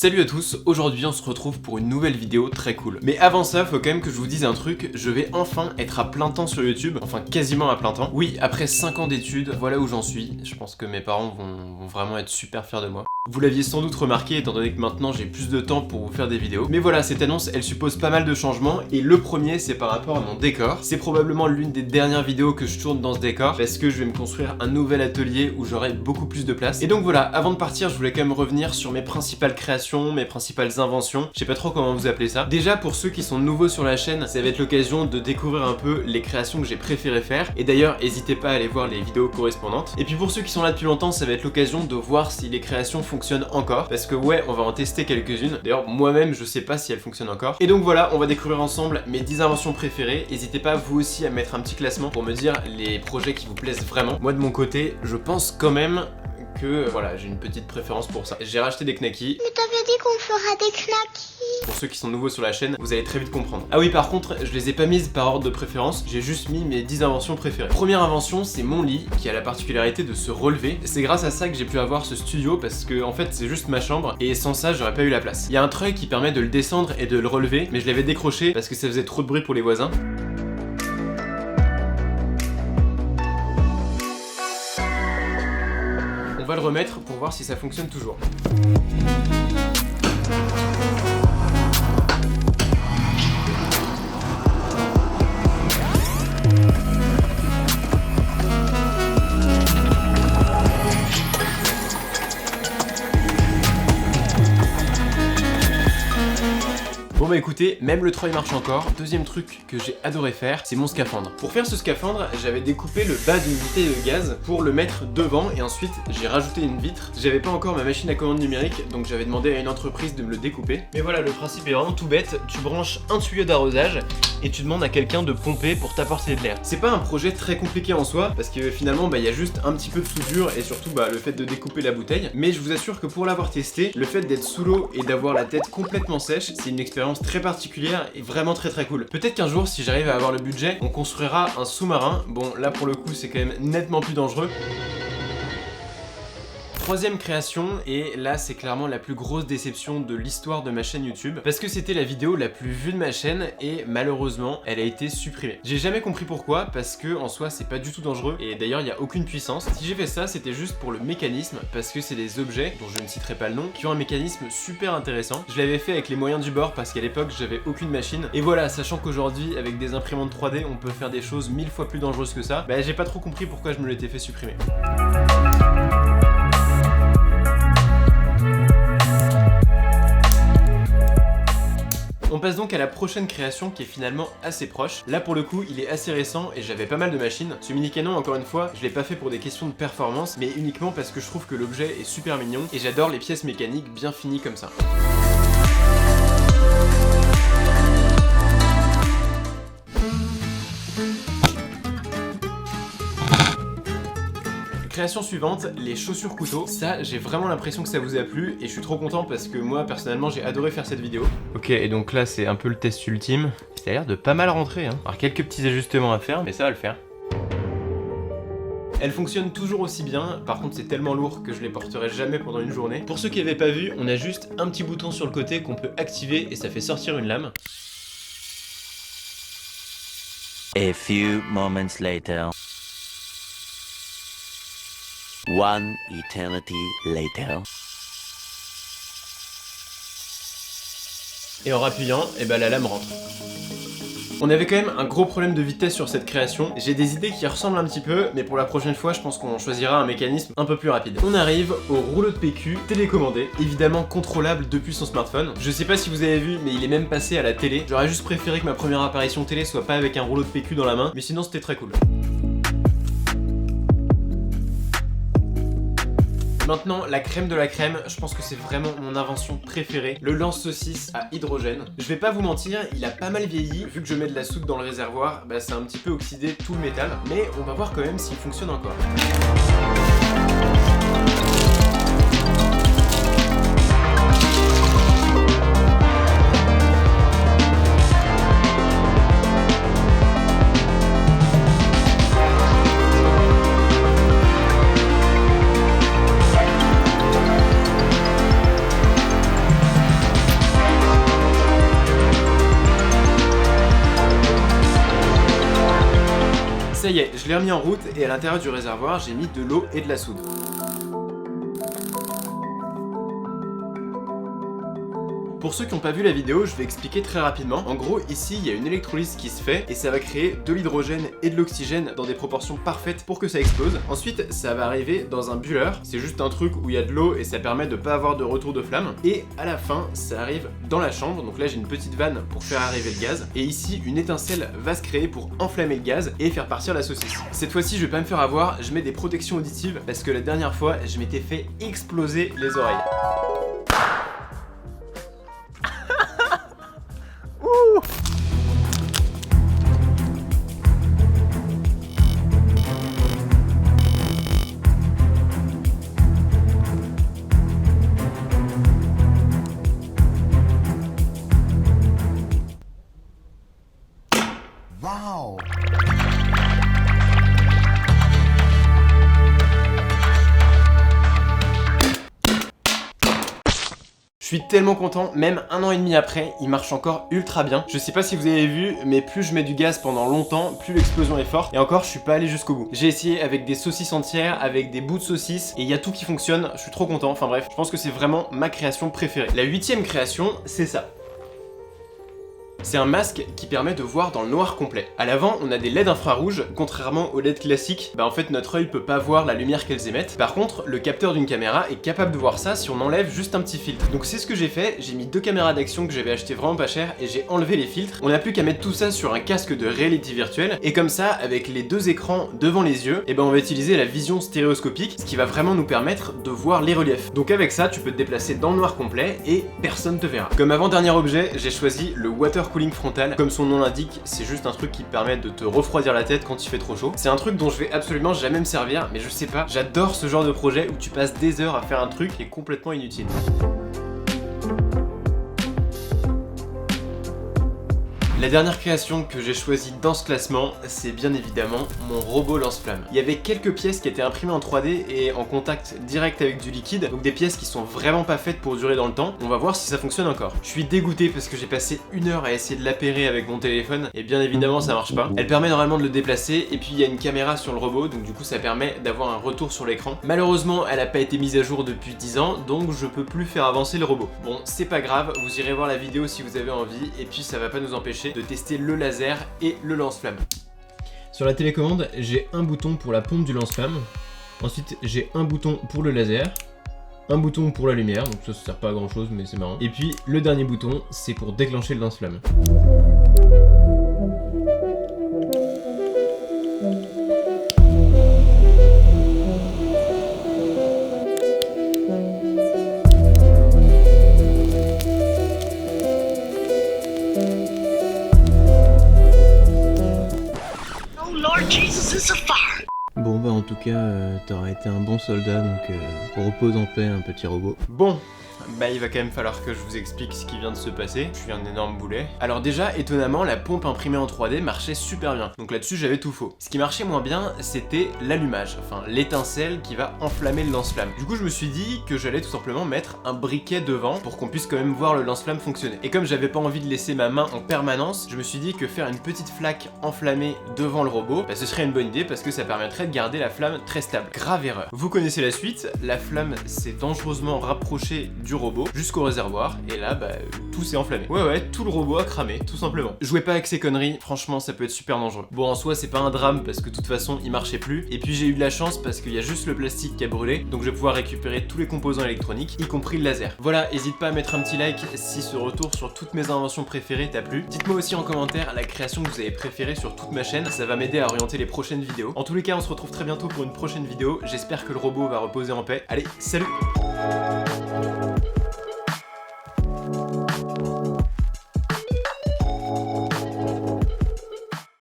Salut à tous, aujourd'hui on se retrouve pour une nouvelle vidéo très cool. Mais avant ça, faut quand même que je vous dise un truc, je vais enfin être à plein temps sur YouTube, enfin quasiment à plein temps. Oui, après 5 ans d'études, voilà où j'en suis. Je pense que mes parents vont vraiment être super fiers de moi. Vous l'aviez sans doute remarqué étant donné que maintenant j'ai plus de temps pour vous faire des vidéos. Mais voilà, cette annonce elle suppose pas mal de changements et le premier c'est par rapport à mon décor. C'est probablement l'une des dernières vidéos que je tourne dans ce décor parce que je vais me construire un nouvel atelier où j'aurai beaucoup plus de place. Et donc voilà, avant de partir je voulais quand même revenir sur mes principales créations, mes principales inventions. Je sais pas trop comment vous appelez ça. Déjà pour ceux qui sont nouveaux sur la chaîne, ça va être l'occasion de découvrir un peu les créations que j'ai préféré faire. Et d'ailleurs n'hésitez pas à aller voir les vidéos correspondantes. Et puis pour ceux qui sont là depuis longtemps, ça va être l'occasion de voir si les créations fonctionne encore, parce que ouais, on va en tester quelques-unes. D'ailleurs, moi-même, je sais pas si elles fonctionnent encore. Et donc voilà, on va découvrir ensemble mes 10 inventions préférées. N'hésitez pas vous aussi à mettre un petit classement pour me dire les projets qui vous plaisent vraiment. Moi de mon côté, je pense quand même que voilà, j'ai une petite préférence pour ça. J'ai racheté des knackis. Mais t'avais dit qu'on fera des knackis. Pour ceux qui sont nouveaux sur la chaîne, vous allez très vite comprendre. Ah oui, par contre, je les ai pas mises par ordre de préférence, j'ai juste mis mes 10 inventions préférées. Première invention, c'est mon lit, qui a la particularité de se relever. C'est grâce à ça que j'ai pu avoir ce studio, parce que en fait, c'est juste ma chambre, et sans ça, j'aurais pas eu la place. Il y a un treuil qui permet de le descendre et de le relever, mais je l'avais décroché parce que ça faisait trop de bruit pour les voisins. On va le remettre pour voir si ça fonctionne toujours. Bon bah écoutez, même le treuil marche encore. Deuxième truc que j'ai adoré faire, c'est mon scaphandre. Pour faire ce scaphandre, j'avais découpé le bas d'une bouteille de gaz pour le mettre devant et ensuite j'ai rajouté une vitre. J'avais pas encore ma machine à commande numérique, donc j'avais demandé à une entreprise de me le découper. Mais voilà, le principe est vraiment tout bête. Tu branches un tuyau d'arrosage et tu demandes à quelqu'un de pomper pour t'apporter de l'air. C'est pas un projet très compliqué en soi, parce que finalement il y a juste un petit peu de soudure et surtout le fait de découper la bouteille. Mais je vous assure que pour l'avoir testé, le fait d'être sous l'eau et d'avoir la tête complètement sèche, c'est une expérience très particulière et vraiment très cool. Peut-être qu'un jour, si j'arrive à avoir le budget, on construira un sous-marin. Bon, là pour le coup, c'est quand même nettement plus dangereux. Troisième création, et là c'est clairement la plus grosse déception de l'histoire de ma chaîne YouTube, parce que c'était la vidéo la plus vue de ma chaîne et malheureusement elle a été supprimée. J'ai jamais compris pourquoi, parce que en soi c'est pas du tout dangereux et d'ailleurs il y a aucune puissance. Si j'ai fait ça, c'était juste pour le mécanisme, parce que c'est des objets, dont je ne citerai pas le nom, qui ont un mécanisme super intéressant. Je l'avais fait avec les moyens du bord parce qu'à l'époque j'avais aucune machine. Et voilà, sachant qu'aujourd'hui avec des imprimantes 3D on peut faire des choses 1000 fois plus dangereuses que ça, j'ai pas trop compris pourquoi je me l'étais fait supprimer. On passe donc à la prochaine création qui est finalement assez proche. Là pour le coup il est assez récent et j'avais pas mal de machines. Ce mini canon encore une fois je l'ai pas fait pour des questions de performance mais uniquement parce que je trouve que l'objet est super mignon et j'adore les pièces mécaniques bien finies comme ça. Création suivante, les chaussures couteaux. Ça, j'ai vraiment l'impression que ça vous a plu et je suis trop content parce que moi, personnellement, j'ai adoré faire cette vidéo. Ok, et donc là, c'est un peu le test ultime. Ça a l'air de pas mal rentrer, hein. Alors, quelques petits ajustements à faire, mais ça va le faire. Elle fonctionne toujours aussi bien, par contre c'est tellement lourd que je les porterai jamais pendant une journée. Pour ceux qui n'avaient pas vu, on a juste un petit bouton sur le côté qu'on peut activer et ça fait sortir une lame. A few moments later. One eternity later. Et en rappuyant, la lame rentre. On avait quand même un gros problème de vitesse sur cette création. J'ai des idées qui ressemblent un petit peu, mais pour la prochaine fois, je pense qu'on choisira un mécanisme un peu plus rapide. On arrive au rouleau de PQ télécommandé, évidemment contrôlable depuis son smartphone. Je sais pas si vous avez vu, mais il est même passé à la télé. J'aurais juste préféré que ma première apparition télé soit pas avec un rouleau de PQ dans la main, mais sinon c'était très cool. Maintenant, la crème de la crème, je pense que c'est vraiment mon invention préférée, le lance-saucisse à hydrogène. Je vais pas vous mentir, il a pas mal vieilli, vu que je mets de la soude dans le réservoir, c'est un petit peu oxydé tout le métal, mais on va voir quand même s'il fonctionne encore. ça y est, je l'ai remis en route et à l'intérieur du réservoir, j'ai mis de l'eau et de la soude. Pour ceux qui n'ont pas vu la vidéo, je vais expliquer très rapidement. En gros, ici, il y a une électrolyse qui se fait et ça va créer de l'hydrogène et de l'oxygène dans des proportions parfaites pour que ça explose. Ensuite, ça va arriver dans un buller. C'est juste un truc où il y a de l'eau et ça permet de pas avoir de retour de flamme. Et à la fin, ça arrive dans la chambre. Donc là, j'ai une petite vanne pour faire arriver le gaz. Et ici, une étincelle va se créer pour enflammer le gaz et faire partir la saucisse. Cette fois-ci, je vais pas me faire avoir. Je mets des protections auditives parce que la dernière fois, je m'étais fait exploser les oreilles. Wow! Je suis tellement content, même 1 an et demi après, il marche encore ultra bien. Je sais pas si vous avez vu, mais plus je mets du gaz pendant longtemps, plus l'explosion est forte. Et encore, je suis pas allé jusqu'au bout. J'ai essayé avec des saucisses entières, avec des bouts de saucisses, et il y a tout qui fonctionne. Je suis trop content. Enfin bref, je pense que c'est vraiment ma création préférée. La 8e création, c'est ça. C'est un masque qui permet de voir dans le noir complet. À l'avant, on a des LED infrarouges, contrairement aux LED classiques, en fait notre œil peut pas voir la lumière qu'elles émettent. Par contre, le capteur d'une caméra est capable de voir ça si on enlève juste un petit filtre. Donc c'est ce que j'ai fait, j'ai mis 2 caméras d'action que j'avais acheté vraiment pas cher et j'ai enlevé les filtres. On n'a plus qu'à mettre tout ça sur un casque de réalité virtuelle et comme ça, avec les 2 écrans devant les yeux, on va utiliser la vision stéréoscopique, ce qui va vraiment nous permettre de voir les reliefs. Donc avec ça, tu peux te déplacer dans le noir complet et personne te verra. Comme avant-dernier objet, j'ai choisi le water cooling frontal. Comme son nom l'indique, c'est juste un truc qui permet de te refroidir la tête quand il fait trop chaud. C'est un truc dont je vais absolument jamais me servir, mais je sais pas, j'adore ce genre de projet où tu passes des heures à faire un truc qui est complètement inutile. La dernière création que j'ai choisie dans ce classement, c'est bien évidemment mon robot lance-flamme. Il y avait quelques pièces qui étaient imprimées en 3D et en contact direct avec du liquide, donc des pièces qui sont vraiment pas faites pour durer dans le temps. On va voir si ça fonctionne encore. Je suis dégoûté parce que j'ai passé 1 heure à essayer de l'appairer avec mon téléphone et bien évidemment ça marche pas. Elle permet normalement de le déplacer et puis il y a une caméra sur le robot, donc du coup ça permet d'avoir un retour sur l'écran. Malheureusement, elle a pas été mise à jour depuis 10 ans, donc je peux plus faire avancer le robot. Bon, c'est pas grave, vous irez voir la vidéo si vous avez envie et puis ça va pas nous empêcher de tester le laser et le lance-flamme. Sur la télécommande, j'ai un bouton pour la pompe du lance-flamme. Ensuite, j'ai un bouton pour le laser, un bouton pour la lumière, donc ça sert pas à grand chose mais c'est marrant. Et puis le dernier bouton, c'est pour déclencher le lance-flamme. Bon bah en tout cas, t'auras été un bon soldat, donc repose en paix un petit robot. Bon, bah il va quand même falloir que je vous explique ce qui vient de se passer. Je suis un énorme boulet. Alors déjà, étonnamment, la pompe imprimée en 3D marchait super bien. Donc là-dessus, j'avais tout faux. Ce qui marchait moins bien, c'était l'allumage, enfin l'étincelle qui va enflammer le lance-flamme. Du coup, je me suis dit que j'allais tout simplement mettre un briquet devant pour qu'on puisse quand même voir le lance-flamme fonctionner. Et comme j'avais pas envie de laisser ma main en permanence, je me suis dit que faire une petite flaque enflammée devant le robot, bah ce serait une bonne idée parce que ça permettrait de garder la flamme très stable. Grave erreur. Vous connaissez la suite, la flamme s'est dangereusement rapprochée du robot jusqu'au réservoir et là bah tout s'est enflammé. Ouais, tout le robot a cramé, tout simplement. Jouez pas avec ces conneries, franchement ça peut être super dangereux. Bon en soi c'est pas un drame parce que de toute façon il marchait plus et puis j'ai eu de la chance parce qu'il y a juste le plastique qui a brûlé, donc je vais pouvoir récupérer tous les composants électroniques, y compris le laser. Voilà, n'hésite pas à mettre un petit like si ce retour sur toutes mes inventions préférées t'a plu. Dites-moi aussi en commentaire la création que vous avez préférée sur toute ma chaîne, ça va m'aider à orienter les prochaines vidéos. En tous les cas on se retrouve très bientôt pour une prochaine vidéo, j'espère que le robot va reposer en paix. Allez, salut!